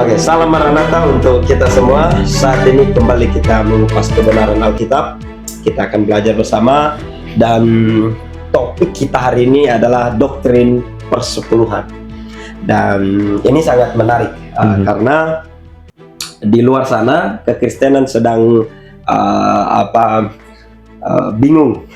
Oke, salam Maranatha untuk kita semua. Saat ini kembali kita mengupas kebenaran Alkitab. Kita akan belajar bersama dan topik kita hari ini adalah doktrin persepuluhan. Dan ini sangat menarik karena di luar sana kekristenan sedang bingung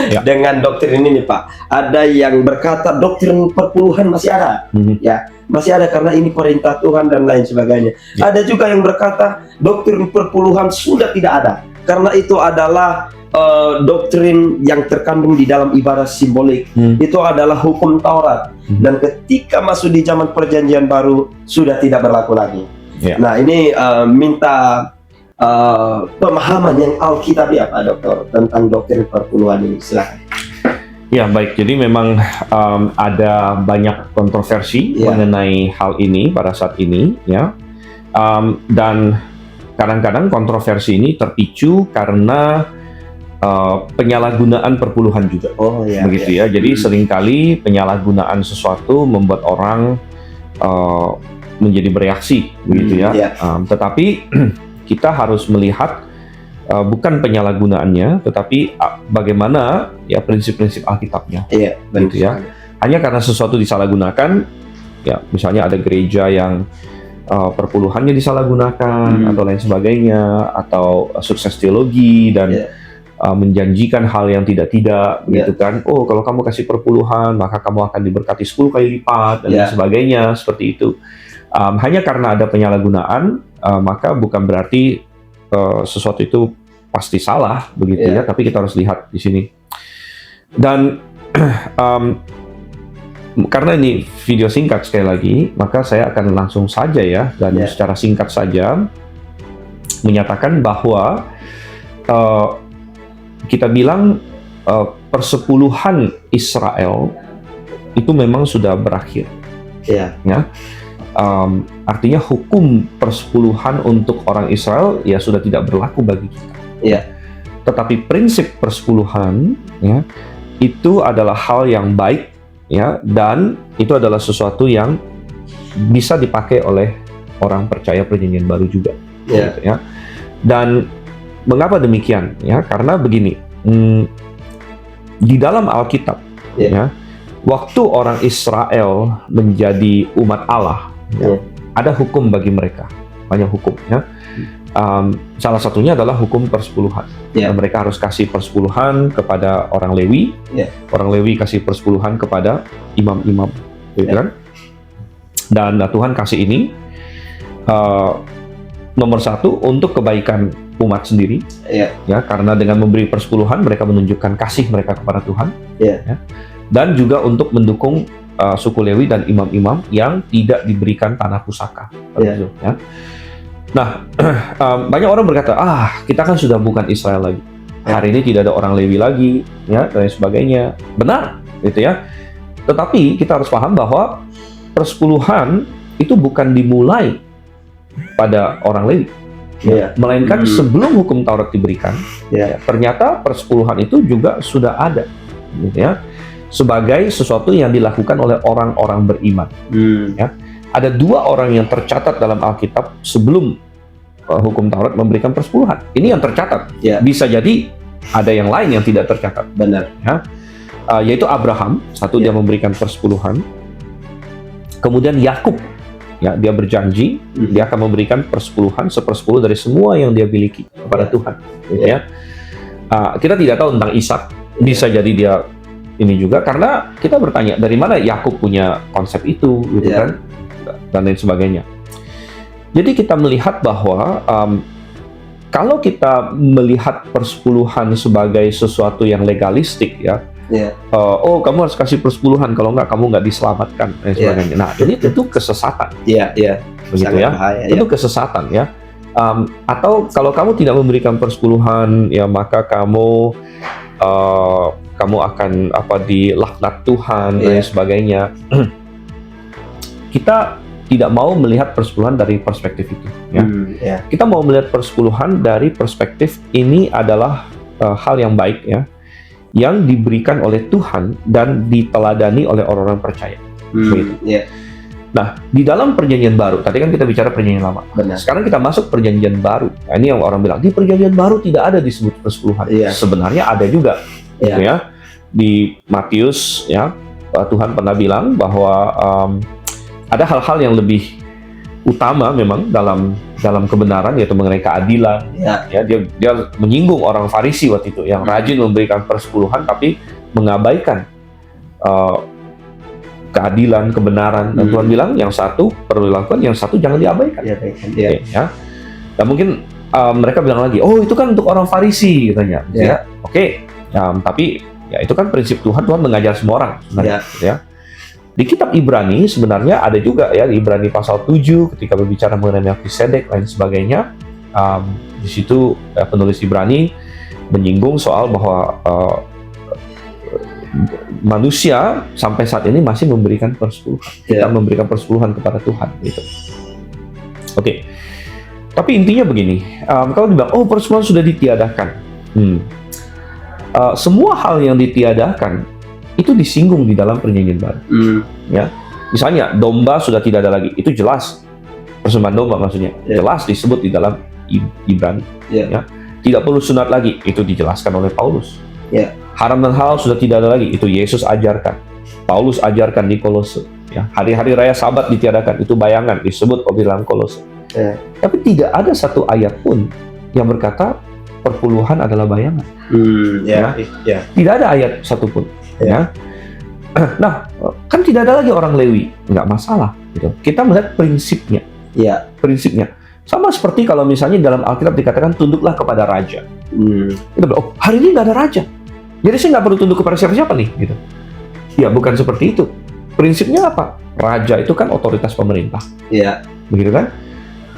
Ya. dengan doktrin ini, Pak. Ada yang berkata doktrin perpuluhan masih ada, ya masih ada karena ini perintah Tuhan dan lain sebagainya. Ya. Ada juga yang berkata doktrin perpuluhan sudah tidak ada karena itu adalah doktrin yang terkandung di dalam ibadah simbolik. Itu adalah hukum Taurat dan ketika masuk di zaman Perjanjian Baru sudah tidak berlaku lagi. Ya. Nah ini minta pemahaman yang Alkitabiah, Pak Dokter, tentang doktrin perpuluhan ini. Silakan. Ya, baik. Jadi memang ada banyak kontroversi mengenai hal ini pada saat ini, ya. Dan kadang-kadang kontroversi ini terpicu karena penyalahgunaan perpuluhan juga. Oh ya. Begitu ya. Jadi seringkali penyalahgunaan sesuatu membuat orang menjadi bereaksi, begitu ya. Tetapi kita harus melihat bukan penyalahgunaannya, tetapi bagaimana ya prinsip-prinsip Alkitabnya. Iya, gitu ya. Hanya karena sesuatu disalahgunakan, ya misalnya ada gereja yang perpuluhannya disalahgunakan atau lain sebagainya, atau sukses teologi dan menjanjikan hal yang tidak-tidak, gitu kan. Oh, kalau kamu kasih perpuluhan, maka kamu akan diberkati 10 kali lipat dan lain sebagainya, seperti itu. Hanya karena ada penyalahgunaan, maka bukan berarti sesuatu itu pasti salah, begitu ya. Tapi kita harus lihat di sini. Dan karena ini video singkat sekali lagi, maka saya akan langsung saja ya, dan secara singkat saja menyatakan bahwa kita bilang persepuluhan Israel itu memang sudah berakhir. Ya. Artinya hukum persepuluhan untuk orang Israel ya sudah tidak berlaku bagi kita. Tetapi prinsip persepuluhan ya itu adalah hal yang baik ya, dan itu adalah sesuatu yang bisa dipakai oleh orang percaya Perjanjian Baru juga. Gitu, ya. Dan mengapa demikian? Ya, karena begini, di dalam Alkitab ya, waktu orang Israel menjadi umat Allah, ada hukum bagi mereka, banyak hukum. Ya. Salah satunya adalah hukum persepuluhan. Mereka harus kasih persepuluhan kepada orang Lewi, orang Lewi kasih persepuluhan kepada imam-imam, gitu kan? Dan Tuhan kasih ini nomor satu untuk kebaikan umat sendiri, ya, karena dengan memberi persepuluhan mereka menunjukkan kasih mereka kepada Tuhan, ya. Dan juga untuk mendukung suku Lewi dan imam-imam yang tidak diberikan tanah pusaka. Ya. Nah, banyak orang berkata, kita kan sudah bukan Israel lagi. Hari ini tidak ada orang Lewi lagi, ya, dan sebagainya. Benar, gitu ya. Tetapi kita harus paham bahwa persepuluhan itu bukan dimulai pada orang Lewi, melainkan sebelum hukum Taurat diberikan. Ternyata persepuluhan itu juga sudah ada, gitu ya, sebagai sesuatu yang dilakukan oleh orang-orang beriman. Ya. Ada 2 orang yang tercatat dalam Alkitab sebelum hukum Taurat memberikan persepuluhan. Ini yang tercatat. Bisa jadi ada yang lain yang tidak tercatat. Benar. Ya. Yaitu Abraham, dia memberikan persepuluhan. Kemudian Yakub, ya, dia berjanji dia akan memberikan persepuluhan 1/10 dari semua yang dia miliki kepada Tuhan. Gitu ya. Kita tidak tahu tentang Ishak. Bisa jadi dia ini juga, karena kita bertanya dari mana Yakub punya konsep itu, gitu kan, dan lain sebagainya. Jadi kita melihat bahwa kalau kita melihat persepuluhan sebagai sesuatu yang legalistik, ya, oh kamu harus kasih persepuluhan, kalau enggak kamu nggak diselamatkan dan sebagainya. Nah ini tentu kesesatan, begitu ya, itu kesesatan ya. Atau kalau kamu tidak memberikan persepuluhan, ya maka kamu akan dilaknat Tuhan dan sebagainya. Kita tidak mau melihat persepuluhan dari perspektif itu. Ya. Kita mau melihat persepuluhan dari perspektif ini adalah hal yang baik, ya, yang diberikan oleh Tuhan dan diteladani oleh orang-orang percaya. Nah, di dalam perjanjian baru, tadi kan kita bicara perjanjian lama. Benar. Sekarang kita masuk perjanjian baru. Nah, ini yang orang bilang, di perjanjian baru tidak ada disebut persepuluhan. Iya. Sebenarnya ada juga. Iya. Gitu ya. Di Matius, ya, Tuhan pernah bilang bahwa ada hal-hal yang lebih utama memang dalam kebenaran, yaitu mengenai keadilan. Ya. Ya, dia menyinggung orang Farisi waktu itu, yang rajin memberikan persepuluhan, tapi mengabaikan keadilan, kebenaran. Dan Tuhan bilang yang satu perlu dilakukan, yang satu jangan diabaikan. Ya, Oke, ya. Dan mungkin mereka bilang lagi, oh itu kan untuk orang Farisi katanya. Ya. Oke, tapi ya itu kan prinsip Tuhan mengajar semua orang sebenarnya. Ya. Di kitab Ibrani sebenarnya ada juga ya, di Ibrani pasal 7 ketika berbicara mengenai Melkisedek lain sebagainya. Di situ penulis Ibrani menyinggung soal bahwa manusia sampai saat ini masih memberikan persepuluhan. Kita memberikan persepuluhan kepada Tuhan gitu. Oke. Tapi intinya begini, kalau dibilang oh persepuluhan sudah ditiadakan. Semua hal yang ditiadakan itu disinggung di dalam perjanjian baru. Ya. Misalnya domba sudah tidak ada lagi. Itu jelas. Persembahan domba maksudnya. Jelas disebut di dalam Ibrani. Ya. Tidak perlu sunat lagi. Itu dijelaskan oleh Paulus. Haram dan halal sudah tidak ada lagi. Itu Yesus ajarkan. Paulus ajarkan di Kolose. Ya. Hari-hari raya Sabat ditiadakan. Itu bayangan disebut di dalam Kolose. Tapi tidak ada satu ayat pun yang berkata perpuluhan adalah bayangan. Tidak ada ayat satupun. Ya. Nah, kan tidak ada lagi orang Lewi. Nggak masalah. Gitu. Kita melihat prinsipnya. Prinsipnya. Sama seperti kalau misalnya dalam Alkitab dikatakan tunduklah kepada raja. Kita bilang, oh hari ini nggak ada raja. Jadi saya nggak perlu tunduk kepada siapa-siapa nih, gitu. Ya bukan seperti itu. Prinsipnya apa? Raja itu kan otoritas pemerintah. Begitu kan?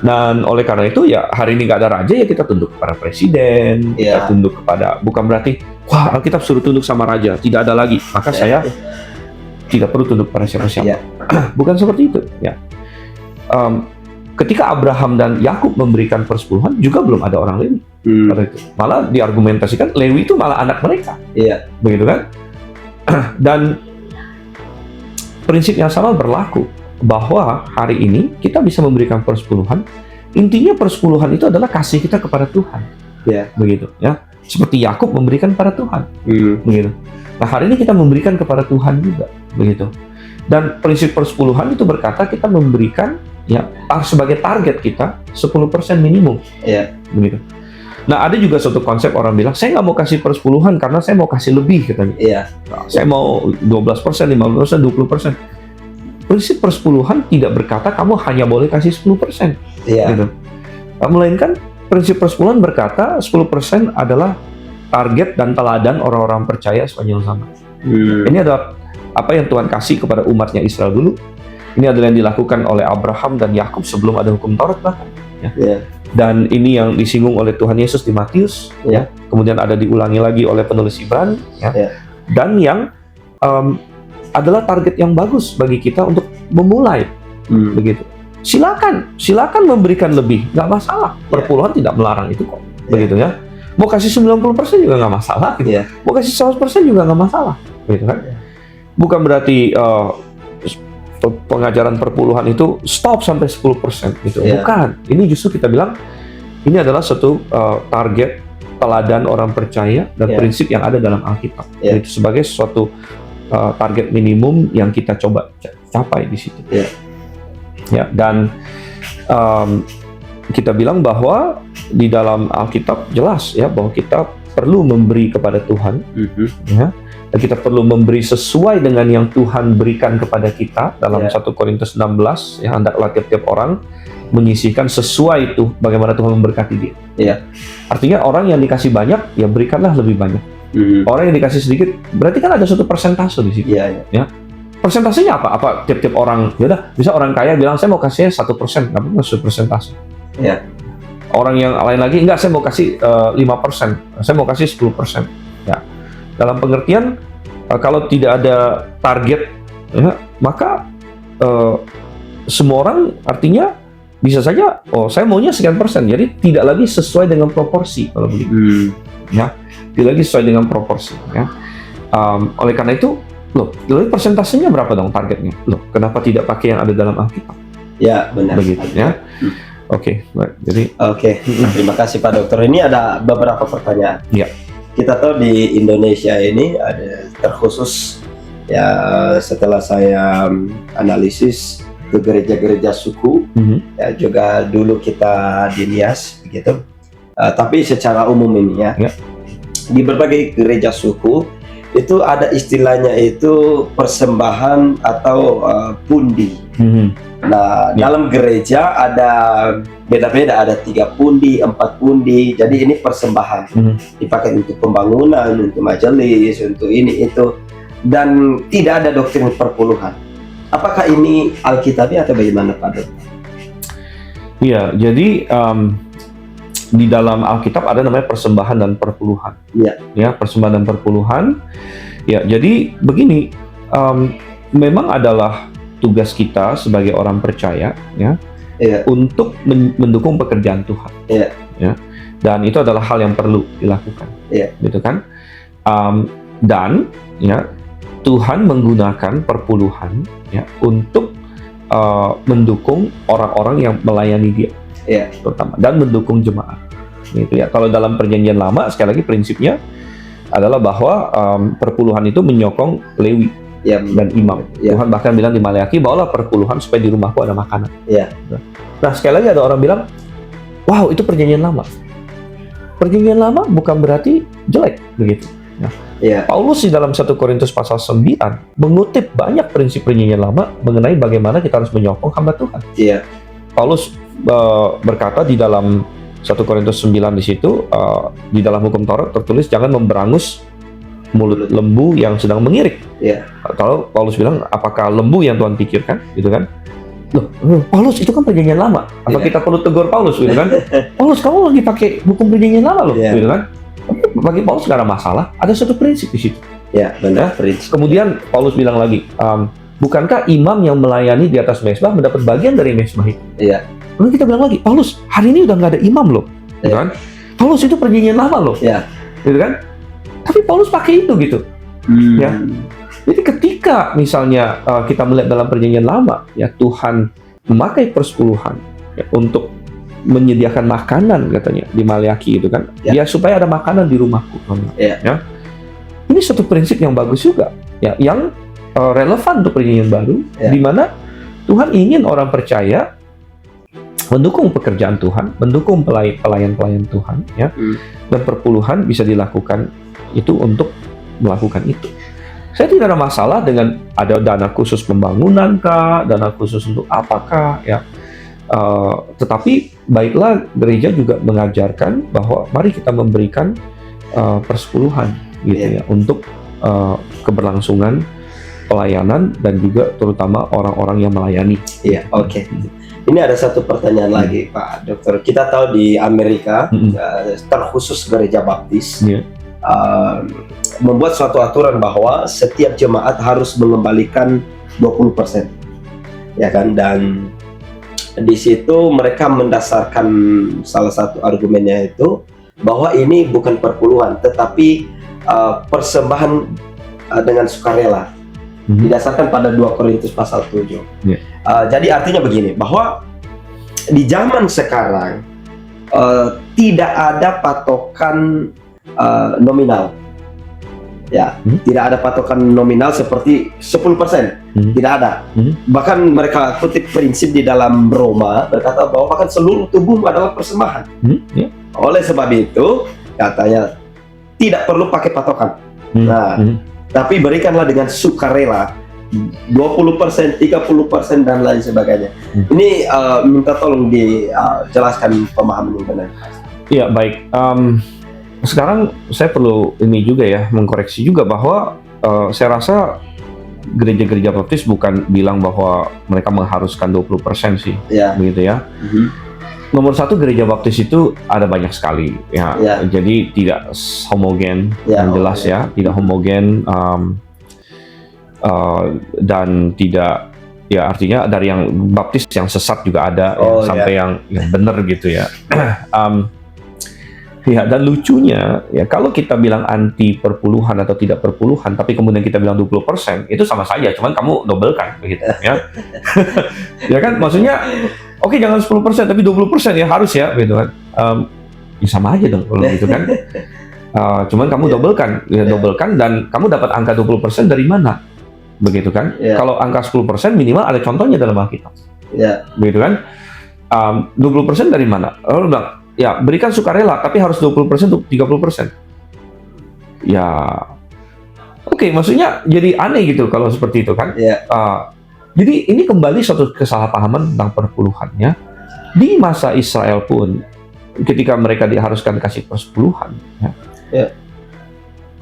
Dan oleh karena itu ya hari ini nggak ada raja ya kita tunduk kepada presiden, kita tunduk kepada, bukan berarti wah Alkitab suruh tunduk sama raja, tidak ada lagi. Maka saya tidak perlu tunduk pada siapa-siapa. Bukan seperti itu. Ya. Ketika Abraham dan Yakub memberikan persepuluhan juga belum ada orang Lewi. Malah diargumentasikan Lewi itu malah anak mereka. Begitu kan? Dan prinsip yang sama berlaku bahwa hari ini kita bisa memberikan persepuluhan. Intinya persepuluhan itu adalah kasih kita kepada Tuhan. Begitu ya. Seperti Yakub memberikan pada Tuhan. Begitu. Nah, hari ini kita memberikan kepada Tuhan juga, begitu. Dan prinsip persepuluhan itu berkata kita memberikan ya sebagai target kita 10% minimum. Begitu. Nah, ada juga suatu konsep orang bilang, saya nggak mau kasih persepuluhan karena saya mau kasih lebih katanya. Nah, saya mau 12%, 15%, 20%. Prinsip persepuluhan tidak berkata kamu hanya boleh kasih 10%. Gitu. Melainkan prinsip persepuluhan berkata 10% adalah target dan teladan orang-orang percaya sepanjang zaman. Ini adalah apa yang Tuhan kasih kepada umatnya Israel dulu. Ini adalah yang dilakukan oleh Abraham dan Yakub sebelum ada hukum Taurat bahkan. Dan ini yang disinggung oleh Tuhan Yesus di Matius. Kemudian ada diulangi lagi oleh penulis Ibrani. Dan yang adalah target yang bagus bagi kita untuk memulai. Begitu. Silakan memberikan lebih, nggak masalah. Perpuluhan tidak melarang itu kok. Begitu ya. Mau kasih 90% juga nggak masalah. Gitu. Mau kasih 100% juga nggak masalah. Begitu kan? Bukan berarti pengajaran perpuluhan itu stop sampai 10% gitu. Bukan. Ini justru kita bilang ini adalah suatu target teladan orang percaya dan prinsip yang ada dalam Alkitab. Itu sebagai suatu target minimum yang kita coba capai di situ. Dan kita bilang bahwa di dalam Alkitab jelas ya bahwa kita perlu memberi kepada Tuhan. Dan kita perlu memberi sesuai dengan yang Tuhan berikan kepada kita dalam 1 Korintus 16 ya, hendaklah tiap-tiap orang menyisihkan sesuai itu bagaimana Tuhan memberkati dia. Artinya orang yang dikasih banyak ya berikanlah lebih banyak. Orang yang dikasih sedikit berarti kan ada suatu persentase di situ. Ya. Persentasenya apa? Apa tiap-tiap orang ya udah bisa orang kaya bilang saya mau kasih 1%, nggak perlu persentase. Orang yang lain lagi enggak saya mau kasih 5%, saya mau kasih 10%. Ya. Dalam pengertian kalau tidak ada target ya, maka semua orang artinya bisa saja saya maunya sekian persen, jadi tidak lagi sesuai dengan proporsi kalau begitu. Ya, tidak lagi sesuai dengan proporsi ya. Oleh karena itu Loh, lalu persentasenya berapa dong targetnya? Loh, kenapa tidak pakai yang ada dalam Alkitab? Ya, benar. Begitu ya. Oke, baik. Jadi terima kasih Pak Dokter. Ini ada beberapa pertanyaan. Ya. Kita tahu di Indonesia ini ada terkhusus ya, setelah saya analisis ke gereja-gereja suku, ya juga dulu kita di Nias begitu. Tapi secara umum ini ya, di berbagai gereja suku itu ada istilahnya itu persembahan atau pundi. Nah, dalam gereja ada beda-beda, ada 3 pundi, 4 pundi. Jadi ini persembahan dipakai untuk pembangunan, untuk majelis, untuk ini itu, dan tidak ada doktrin perpuluhan. Apakah ini alkitabiah atau bagaimana Pak Dok? Iya, jadi di dalam Alkitab ada namanya persembahan dan perpuluhan. Ya, persembahan dan perpuluhan. Ya, jadi begini, memang adalah tugas kita sebagai orang percaya, ya, untuk mendukung pekerjaan Tuhan. Ya, dan itu adalah hal yang perlu dilakukan. Gitu kan? Dan ya, Tuhan menggunakan perpuluhan ya untuk mendukung orang-orang yang melayani Dia. Terutama, dan mendukung jemaat gitu ya. Kalau dalam perjanjian lama, sekali lagi prinsipnya adalah bahwa perpuluhan itu menyokong Lewi dan imam. Tuhan bahkan bilang di Maleakhi, bawalah perpuluhan supaya di rumahku ada makanan. Nah, sekali lagi ada orang bilang, wow, itu perjanjian lama. Perjanjian lama bukan berarti jelek begitu. Paulus di dalam 1 Korintus pasal 9 mengutip banyak prinsip perjanjian lama mengenai bagaimana kita harus menyokong hamba Tuhan. Paulus berkata di dalam 1 Korintus 9 di situ, di dalam hukum Taurat tertulis jangan memberangus mulut lembu yang sedang mengirik. Kalau Paulus bilang, apakah lembu yang Tuhan pikirkan, gitu kan? Loh, Paulus itu kan perjanjian lama. Apa kita perlu tegur Paulus, gitu kan? Paulus, kamu lagi pakai hukum perjanjian lama loh, gitu kan? Bagi Paulus nggak ada masalah. Ada satu prinsip di situ. Benar. Prinsip. Kemudian Paulus bilang lagi, bukankah imam yang melayani di atas mezbah mendapat bagian dari mezbah itu? Lalu kita bilang lagi, Paulus, hari ini udah nggak ada imam loh, gitu kan? Paulus itu perjanjian lama loh, gitu kan? Tapi Paulus pakai itu gitu, ya. Jadi ketika misalnya kita melihat dalam perjanjian lama, ya Tuhan memakai persepuluhan ya, untuk menyediakan makanan katanya di Maleakhi itu kan, ya supaya ada makanan di rumahku, ya. Ini suatu prinsip yang bagus juga, ya, yang relevan untuk perjanjian baru, di mana Tuhan ingin orang percaya mendukung pekerjaan Tuhan, mendukung pelayan-pelayan Tuhan, ya, dan perpuluhan bisa dilakukan itu untuk melakukan itu. Saya tidak ada masalah dengan ada dana khusus pembangunan kah, dana khusus untuk apakah, ya. Tetapi baiklah gereja juga mengajarkan bahwa mari kita memberikan persepuluhan, gitu ya, untuk keberlangsungan pelayanan dan juga terutama orang-orang yang melayani. Ini ada satu pertanyaan lagi Pak Dokter. Kita tahu di Amerika terkhusus gereja Baptis membuat suatu aturan bahwa setiap jemaat harus mengembalikan 20%, ya kan? Dan di situ mereka mendasarkan salah satu argumennya itu bahwa ini bukan perpuluhan tetapi persembahan dengan sukarela, didasarkan pada 2 Korintus pasal 7. Jadi artinya begini, bahwa di zaman sekarang tidak ada patokan nominal, ya, tidak ada patokan nominal seperti 10%, tidak ada. Bahkan mereka kutip prinsip di dalam Roma berkata bahwa bahkan seluruh tubuh adalah persembahan. Oleh sebab itu katanya tidak perlu pakai patokan. Tapi berikanlah dengan sukarela, 20%, 30% dan lain sebagainya. Ini minta tolong dijelaskan pemahaman yang benar. Iya, baik. Sekarang saya perlu ini juga ya, mengkoreksi juga bahwa saya rasa gereja-gereja baptis bukan bilang bahwa mereka mengharuskan 20% sih, begitu ya. Nomor satu, gereja baptis itu ada banyak sekali, ya. Jadi tidak homogen, yang jelas ya, tidak homogen. Dan tidak, ya artinya dari yang baptis yang sesat juga ada, sampai yang benar gitu ya. Ya, dan lucunya ya kalau kita bilang anti perpuluhan atau tidak perpuluhan, tapi kemudian kita bilang 20%, itu sama saja, cuman kamu dobelkan begitu ya. Ya kan, maksudnya oke, jangan 10% tapi 20% ya harus ya gitu kan. Ya sama aja dong kalau gitu kan. Cuman kamu dobelkan, dobelkan, dan kamu dapat angka 20% dari mana? Begitu kan? Kalau angka 10% minimal ada contohnya dalam Alkitab. Begitu kan? 20% dari mana? Lalu bilang, ya berikan sukarela, tapi harus 20% untuk 30%. Ya, oke, maksudnya jadi aneh gitu kalau seperti itu kan? Jadi ini kembali suatu kesalahpahaman tentang perpuluhannya. Di masa Israel pun, ketika mereka diharuskan kasih persepuluhan,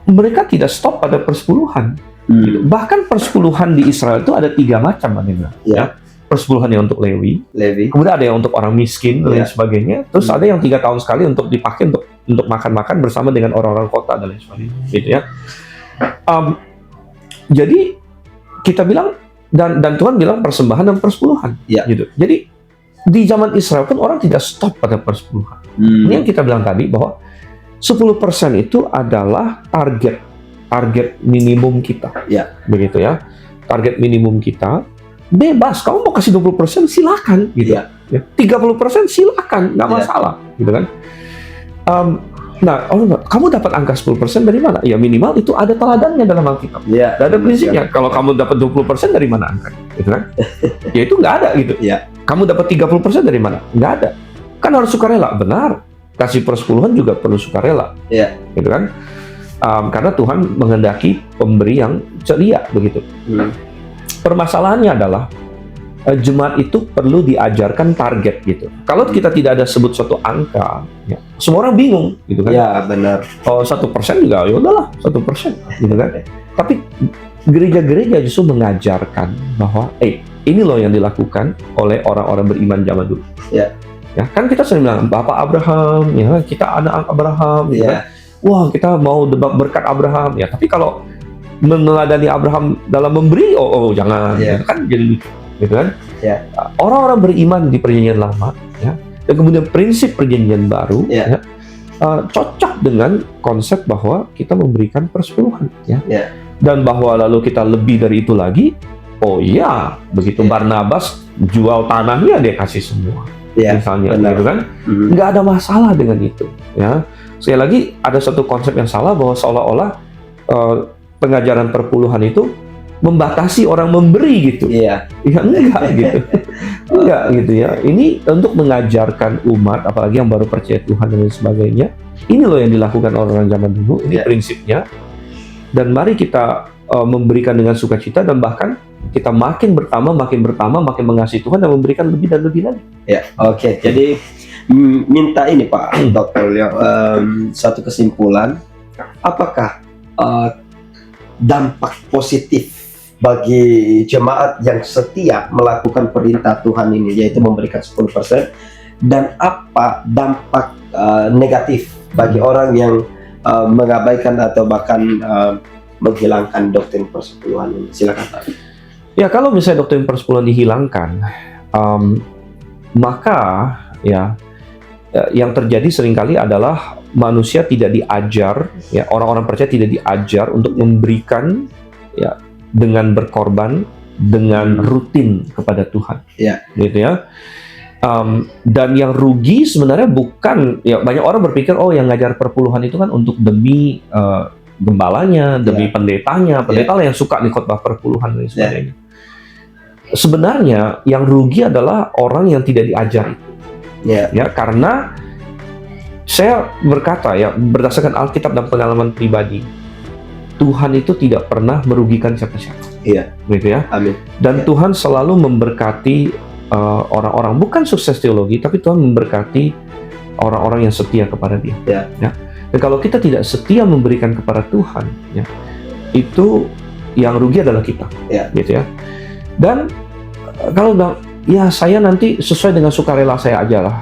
mereka tidak stop pada persepuluhan. Gitu. Bahkan persepuluhan di Israel itu ada 3 macam, ya. Persepuluhan yang untuk Lewi, kemudian ada yang untuk orang miskin dan lain sebagainya. Terus ada yang 3 tahun sekali untuk dipakai untuk makan-makan bersama dengan orang-orang kota dan lain sebagainya, gitu ya. Jadi kita bilang dan Tuhan bilang persembahan dan persepuluhan, gitu. Jadi di zaman Israel pun orang tidak stop pada persepuluhan. Ini yang kita bilang tadi bahwa 10% itu adalah target minimum kita, begitu ya. Target minimum kita. Bebas, kamu mau kasih 20% silakan gitu. 30% silakan, nggak masalah gitu kan. Nah, kamu dapat angka 10% dari mana? Ya minimal itu ada teladannya dalam Alkitab. Ada prinsipnya. Kalau kamu dapat 20% dari mana angka? Gitu kan? Ya itu nggak ada gitu. Kamu dapat 30% dari mana? Nggak ada. Kan harus sukarela, benar. Kasih persepuluhan juga perlu sukarela. Gitu kan? Karena Tuhan menghendaki pemberi yang ceria begitu. Permasalahannya adalah jemaat itu perlu diajarkan target gitu. Kalau kita tidak ada sebut suatu angka, semua orang bingung gitu kan. Benar. Oh 1% juga, ya udahlah 1%, gitu kan. Tapi gereja-gereja justru mengajarkan bahwa, ini loh yang dilakukan oleh orang-orang beriman zaman dulu. Ya kan kita sering bilang Bapak Abraham, ya kita anak Abraham, gitu kan. Wah kita mau berkat Abraham, ya. Tapi kalau meneladani Abraham dalam memberi, jangan, kan jadi lucu, gitu kan? Orang-orang beriman di Perjanjian Lama, dan kemudian prinsip Perjanjian Baru, cocok dengan konsep bahwa kita memberikan persepuluhan, dan bahwa lalu kita lebih dari itu lagi. Begitu Barnabas jual tanahnya dia kasih semua, misalnya, gitu kan? Nggak ada masalah dengan itu, ya. Sekali lagi ada satu konsep yang salah bahwa seolah-olah pengajaran perpuluhan itu membatasi orang memberi gitu. Enggak gitu. Enggak gitu ya. Ini untuk mengajarkan umat, apalagi yang baru percaya Tuhan dan lain sebagainya. Ini loh yang dilakukan orang-orang zaman dulu. Ini prinsipnya. Dan mari kita memberikan dengan sukacita, dan bahkan kita makin bertambah, makin mengasihi Tuhan dan memberikan lebih dan lebih lagi. Oke. Jadi minta ini Pak Dokter, satu kesimpulan. Apakah dampak positif bagi jemaat yang setia melakukan perintah Tuhan ini, yaitu memberikan 10%, dan apa dampak negatif bagi orang yang mengabaikan atau bahkan menghilangkan doktrin persepuluhan ini? Silakan Pak. Ya, kalau misalnya doktrin persepuluhan dihilangkan, maka yang terjadi seringkali adalah manusia tidak diajar, orang-orang percaya tidak diajar untuk memberikan, dengan berkorban, dengan rutin kepada Tuhan, gitu ya. Dan yang rugi sebenarnya bukan, banyak orang berpikir yang ngajar perpuluhan itu kan untuk demi gembalanya, demi pendetanya yang suka di khotbah perpuluhan dan sebagainya. Sebenarnya yang rugi adalah orang yang tidak diajar itu. Karena saya berkata berdasarkan Alkitab dan pengalaman pribadi, Tuhan itu tidak pernah merugikan siapa-siapa. Gitu ya. Amin. Dan Tuhan selalu memberkati orang-orang, bukan sukses teologi, tapi Tuhan memberkati orang-orang yang setia kepada Dia. Dan kalau kita tidak setia memberikan kepada Tuhan, itu yang rugi adalah kita. Gitu ya. Dan kalau saya nanti sesuai dengan sukarela saya aja lah,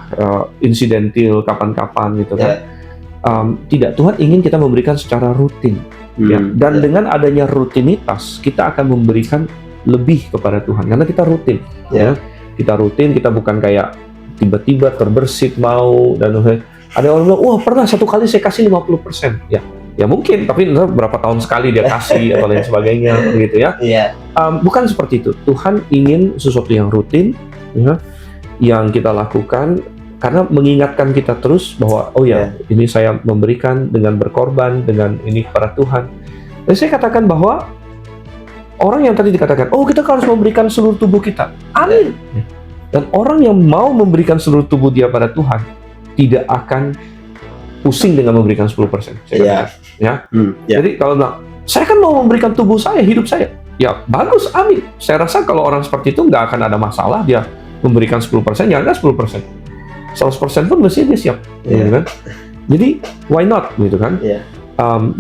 insidentil kapan-kapan gitu kan. Tidak, Tuhan ingin kita memberikan secara rutin. Dan dengan adanya rutinitas, kita akan memberikan lebih kepada Tuhan karena kita rutin. Kita rutin, kita bukan kayak tiba-tiba terbersit mau dan Ada orang bilang, wah pernah satu kali saya kasih 50%. Ya mungkin, tapi entah berapa tahun sekali dia kasih atau lain sebagainya, gitu ya. Bukan seperti itu. Tuhan ingin sesuatu yang rutin, ya, yang kita lakukan karena mengingatkan kita terus bahwa ini saya memberikan dengan berkorban dengan ini kepada Tuhan. Dan saya katakan bahwa orang yang tadi dikatakan, kita harus memberikan seluruh tubuh kita. Amin. Dan orang yang mau memberikan seluruh tubuh dia pada Tuhan tidak akan pusing dengan memberikan 10%. Jadi kalau bilang, saya kan mau memberikan tubuh saya, hidup saya. Ya bagus, amin. Saya rasa kalau orang seperti itu nggak akan ada masalah dia memberikan 10%, ya nggak 10%. 100% pun mestinya dia siap. Gitu kan? Jadi why not, gitu kan?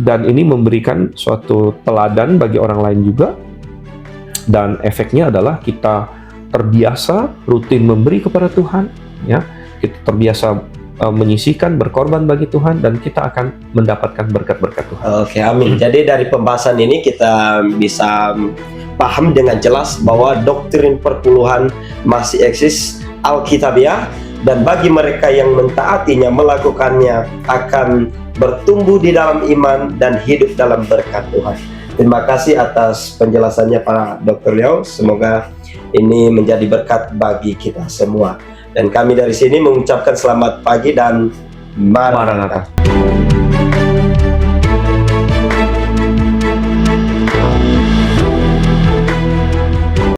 Dan ini memberikan suatu teladan bagi orang lain juga. Dan efeknya adalah kita terbiasa rutin memberi kepada Tuhan, ya. Kita terbiasa menyisihkan, berkorban bagi Tuhan, dan kita akan mendapatkan berkat-berkat Tuhan. Oke, amin. Jadi dari pembahasan ini kita bisa paham dengan jelas bahwa doktrin perpuluhan masih eksis Alkitabiah, dan bagi mereka yang mentaatinya, melakukannya, akan bertumbuh di dalam iman dan hidup dalam berkat Tuhan. Terima kasih atas penjelasannya Pak Dr. Leo. Semoga ini menjadi berkat bagi kita semua. Dan kami dari sini mengucapkan selamat pagi dan Maranatha.